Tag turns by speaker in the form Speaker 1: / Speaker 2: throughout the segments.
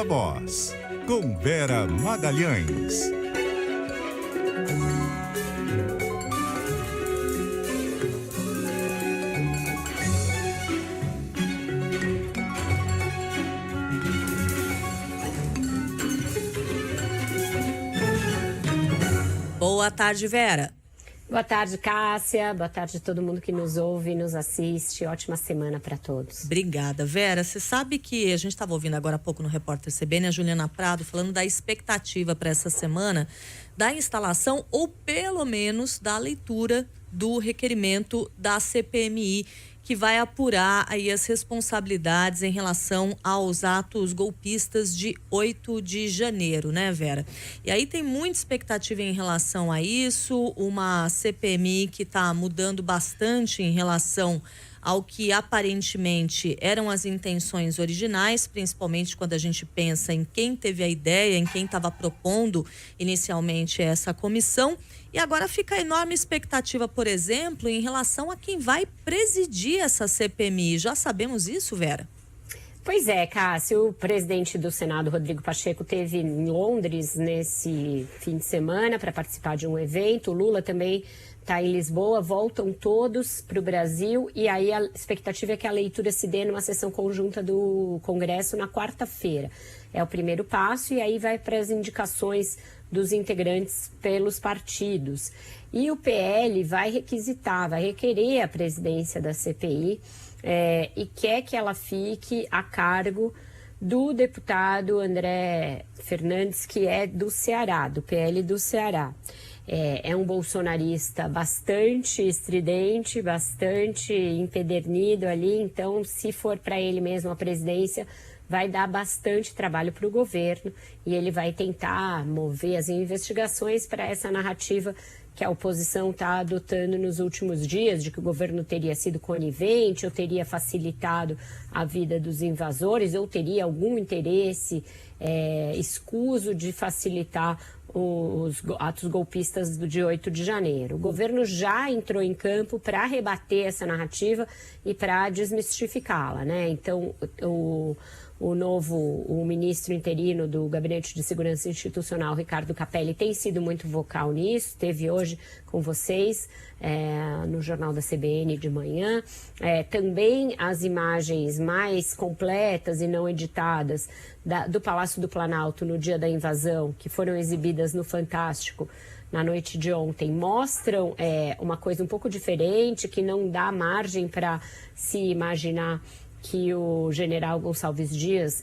Speaker 1: Viva Voz, com Vera Magalhães.
Speaker 2: Boa tarde, Vera.
Speaker 3: Boa tarde, Cássia. Boa tarde a todo mundo que nos ouve e nos assiste. Ótima semana para todos.
Speaker 2: Obrigada, Vera. Você sabe que a gente estava ouvindo agora há pouco no Repórter CBN a Juliana Prado falando da expectativa para essa semana da instalação ou pelo menos da leitura do requerimento da CPMI, que vai apurar aí as responsabilidades em relação aos atos golpistas de 8 de janeiro, né, Vera? E aí tem muita expectativa em relação a isso, uma CPMI que está mudando bastante em relação ao que aparentemente eram as intenções originais, principalmente quando a gente pensa em quem teve a ideia, em quem estava propondo inicialmente essa comissão. E agora fica a enorme expectativa, por exemplo, em relação a quem vai presidir essa CPMI. Já sabemos isso, Vera?
Speaker 3: Pois é, Cássio, o presidente do Senado, Rodrigo Pacheco, esteve em Londres nesse fim de semana para participar de um evento. O Lula também está em Lisboa, voltam todos para o Brasil e aí a expectativa é que a leitura se dê numa sessão conjunta do Congresso na quarta-feira. É o primeiro passo e aí vai para as indicações dos integrantes pelos partidos. E o PL vai requerer a presidência da CPI e quer que ela fique a cargo do deputado André Fernandes, que é do Ceará, do PL do Ceará. É um bolsonarista bastante estridente, bastante empedernido ali, então se for para ele mesmo a presidência, vai dar bastante trabalho para o governo e ele vai tentar mover as investigações para essa narrativa que a oposição está adotando nos últimos dias, de que o governo teria sido conivente ou teria facilitado a vida dos invasores ou teria algum interesse escuso de facilitar os atos golpistas de 8 de janeiro. O governo já entrou em campo para rebater essa narrativa e para desmistificá-la, né? Então, o ministro interino do Gabinete de Segurança Institucional, Ricardo Capelli, tem sido muito vocal nisso, esteve hoje com vocês no Jornal da CBN de manhã. Também as imagens mais completas e não editadas do Palácio do Planalto no dia da invasão, que foram exibidas no Fantástico na noite de ontem, mostram uma coisa um pouco diferente, que não dá margem para se imaginar que o general Gonçalves Dias,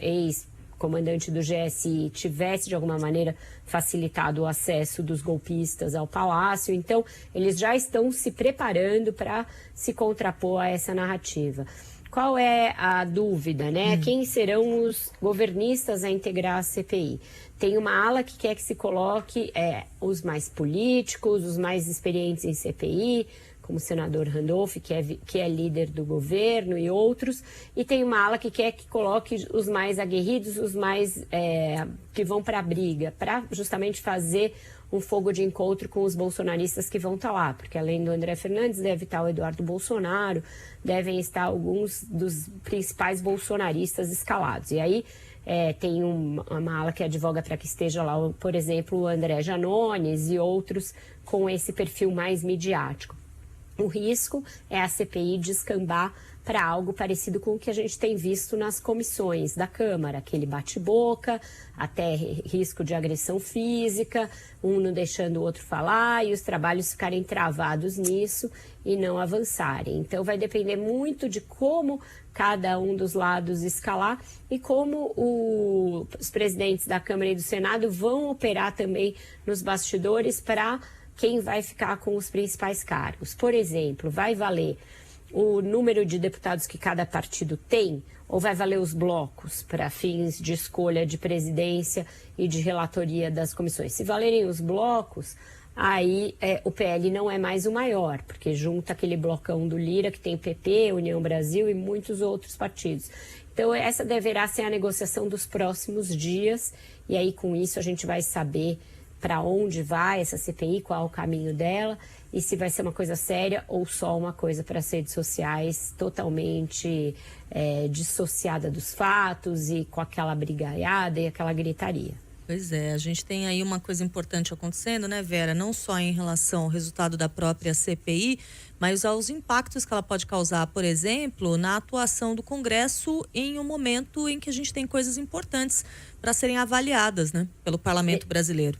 Speaker 3: ex-comandante do GSI, tivesse de alguma maneira facilitado o acesso dos golpistas ao palácio. Então, eles já estão se preparando para se contrapor a essa narrativa. Qual é a dúvida, né? Quem serão os governistas a integrar a CPI? Tem uma ala que quer que se coloque os mais políticos, os mais experientes em CPI, como o senador Randolph, que é líder do governo, e outros. E tem uma ala que quer que coloque os mais aguerridos, os mais que vão para a briga, para justamente fazer um fogo de encontro com os bolsonaristas que vão estar lá. Porque além do André Fernandes, deve estar o Eduardo Bolsonaro, devem estar alguns dos principais bolsonaristas escalados. E aí tem uma ala que advoga para que esteja lá, por exemplo, o André Janones e outros com esse perfil mais midiático. O risco é a CPI descambar para algo parecido com o que a gente tem visto nas comissões da Câmara, aquele bate-boca, até risco de agressão física, um não deixando o outro falar e os trabalhos ficarem travados nisso e não avançarem. Então vai depender muito de como cada um dos lados escalar e como os presidentes da Câmara e do Senado vão operar também nos bastidores para quem vai ficar com os principais cargos. Por exemplo, vai valer o número de deputados que cada partido tem ou vai valer os blocos para fins de escolha de presidência e de relatoria das comissões? Se valerem os blocos, aí o PL não é mais o maior, porque junta aquele blocão do Lira, que tem PP, União Brasil e muitos outros partidos. Então, essa deverá ser a negociação dos próximos dias e aí com isso a gente vai saber para onde vai essa CPI, qual o caminho dela e se vai ser uma coisa séria ou só uma coisa para as redes sociais totalmente dissociada dos fatos e com aquela brigaiada e aquela gritaria.
Speaker 2: Pois é, a gente tem aí uma coisa importante acontecendo, né, Vera? Não só em relação ao resultado da própria CPI, mas aos impactos que ela pode causar, por exemplo, na atuação do Congresso em um momento em que a gente tem coisas importantes para serem avaliadas, né, pelo Parlamento brasileiro.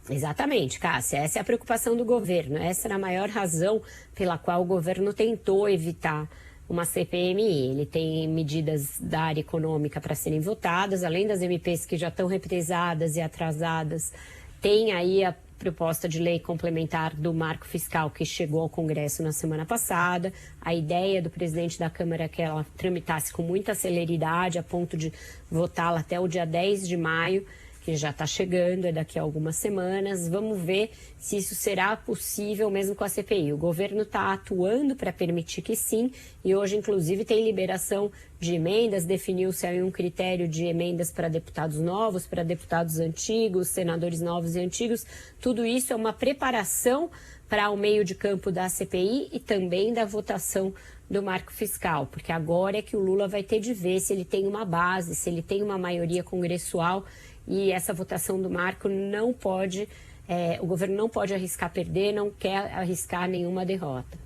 Speaker 3: Exatamente, Cássia. Essa é a preocupação do governo. Essa era a maior razão pela qual o governo tentou evitar uma CPMI. Ele tem medidas da área econômica para serem votadas, além das MPs que já estão represadas e atrasadas, tem aí a proposta de lei complementar do marco fiscal que chegou ao Congresso na semana passada. A ideia do presidente da Câmara é que ela tramitasse com muita celeridade, a ponto de votá-la até o dia 10 de maio, que já está chegando, é daqui a algumas semanas. Vamos ver se isso será possível mesmo com a CPI. O governo está atuando para permitir que sim, e hoje, inclusive, tem liberação de emendas, definiu-se aí um critério de emendas para deputados novos, para deputados antigos, senadores novos e antigos. Tudo isso é uma preparação para o meio de campo da CPI e também da votação do marco fiscal, porque agora é que o Lula vai ter de ver se ele tem uma base, se ele tem uma maioria congressual. E essa votação do marco não pode, o governo não pode arriscar perder, não quer arriscar nenhuma derrota.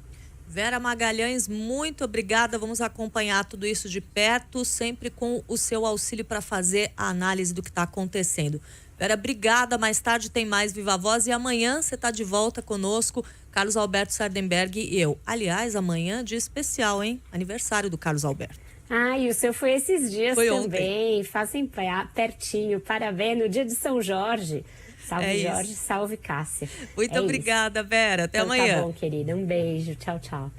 Speaker 2: Vera Magalhães, muito obrigada. Vamos acompanhar tudo isso de perto, sempre com o seu auxílio para fazer a análise do que está acontecendo. Vera, obrigada. Mais tarde tem mais Viva Voz e amanhã você está de volta conosco, Carlos Alberto Sardenberg e eu. Aliás, amanhã dia especial, hein? Aniversário do Carlos Alberto.
Speaker 3: E o seu foi esses dias
Speaker 2: foi
Speaker 3: também.
Speaker 2: Ontem.
Speaker 3: Fazem pertinho. Parabéns no dia de São Jorge. Salve Jorge, salve Cássia.
Speaker 2: Muito obrigada, Vera. Até
Speaker 3: então,
Speaker 2: amanhã.
Speaker 3: Tá bom, querida. Um beijo. Tchau, tchau.